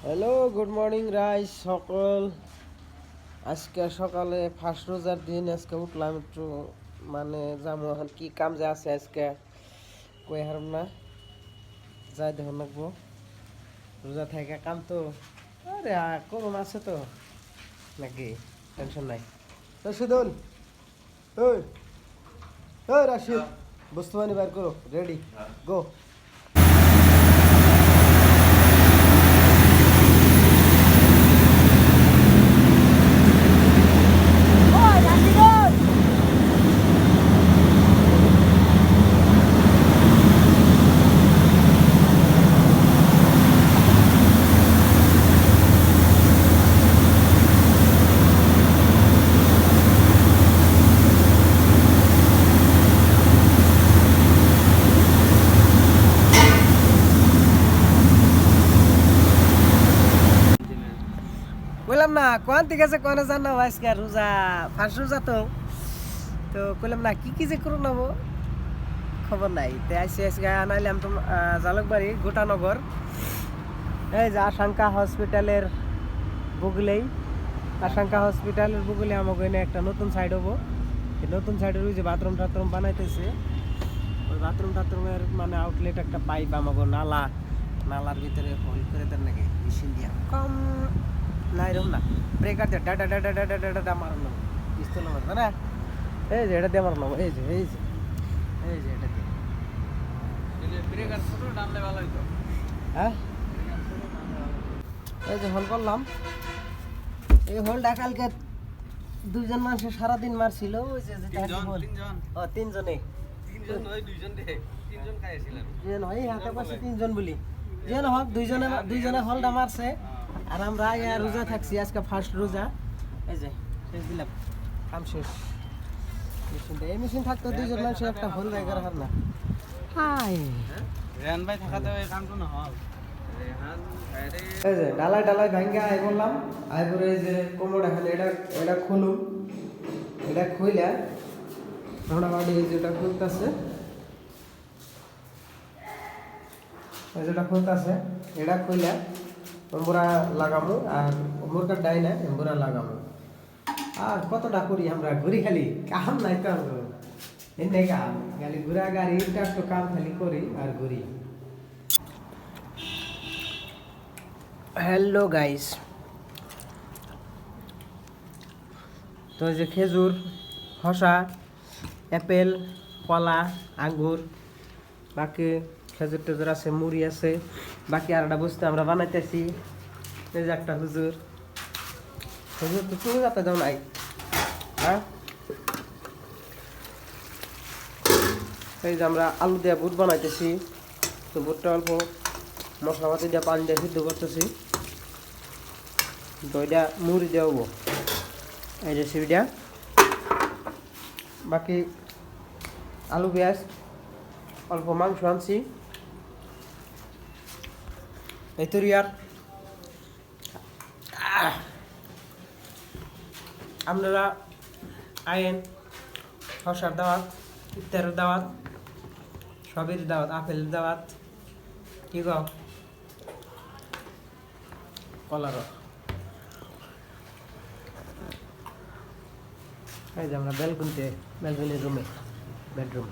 Hello, good morning rice সকল। আজকে সকালে ফার্স্ট রোজার দিন। আজকে উঠলাম একটু, মানে যাবো এখন কি কাম যে আছে আজকে কই হারম না, যাই দেখুন লাগবো। রোজা থেকে কাম তো আরে করুন আছে তো নাকি, টেনশন নাই। রশিদুল, ওই ওই রাশিদ, বস্তু বানি বাইর করো, রেডি গো। বললাম না কোন ঠিক আছে কোন জান না আজকে রোজা, ফার্স্ট রোজা তো তো কইলাম না কি কি যে করুন নেবো খবর নাই। তে আইসি আজকে আনাইলাম তো জালুকবাড়ি গোটানগর, এই যে আশঙ্কা হসপিটালের বুগলেই, আশঙ্কা হসপিটালের বুগলে আমাকে এনে একটা নতুন সাইড হবো। নতুন সাইডের ওই যে বাথরুম টাথরুম বানাইতেছে, ওই বাথরুম টাথরুমের মানে আউটলেট একটা পাইপ আমাকে নালার ভিতরে হোল করে দেন নাকি মেশিন দিয়া কম না, এরকম না, ব্রেকার দিয়ে ডাটা ডাটা ডাটা ডাটা মারানো পিস্তল মারবে না, এই যে এটা দিয়ে মারানো, এই যে এই যে এই যে এটা দিয়ে ব্রেকার ছোট টানলে ভালো হইতো। হ্যাঁ, এই যে হোল করলাম। এই হোলটা কালকে দুইজন মানুষের সারাদিন মারছিল, ওই যে তিনজনে তিনজন বলি যে হোক, দুইজনে হলটা মারছে। আর আমরা রোজা থাকছি আজকে ফার্স্ট রোজা। এই যে শেষ দিলাম, কাম শেষ। মেশিনটা এই মেশিন থাকতো দুইজন মানুষের একটা হোল জায়গার হার না। হাই রেহান ভাই থাকাতে ওই কামটা না হয়। এই যে ডালাই ডালাই ভাঙ্গা আই বললাম, আই পরে এই যে কোমর এখানে এটা খুলুম, এটা খুইলা মোটামুটি এই যেটা খুলতেছে, যেটা খুলতেছে এটা খুইলা এম্বুরা লাগামো, আর মুরগার ডাই না এম্বুরা লাগামো। আর কতটা করি আমরা ঘুরি, খালি কাম নাই তো এনে কাম, খালি ঘুরা গাড়িটা একটু কাম খালি করি আর ঘুরি। হ্যালো গাইস, তো যে খেজুর, শসা, অ্যাপেল, কলা, আঙ্গুর, বাকি খেজুর টেজুর আছে, মুড়ি আছে, বাকি আর একটা বস্তু আমরা বানাইতেছি। এই যে একটা হুজুর, হুজুর তো তুমি যাতে দাও নাই। হ্যাঁ, এই যে আমরা আলু দিয়ে বুট বানাইতেছি। তো বুটটা অল্প মশলাপাতি দিয়ে পানি দিয়ে সিদ্ধ করতেছি, তো এটা মুড়ি দেওয়াব এই রেসিপিটা। বাকি আলু পেঁয়াজ, অল্প মাংস আনছি এই তরি। আর আপনারা আইন শসার দাওয়াত, ইফতারের দাওয়াত, সবের দাওয়াত, আপেলের দাওয়াত, কি গাও কলারও। এই যে আমরা ব্যালকনির রুমে, বেডরুম।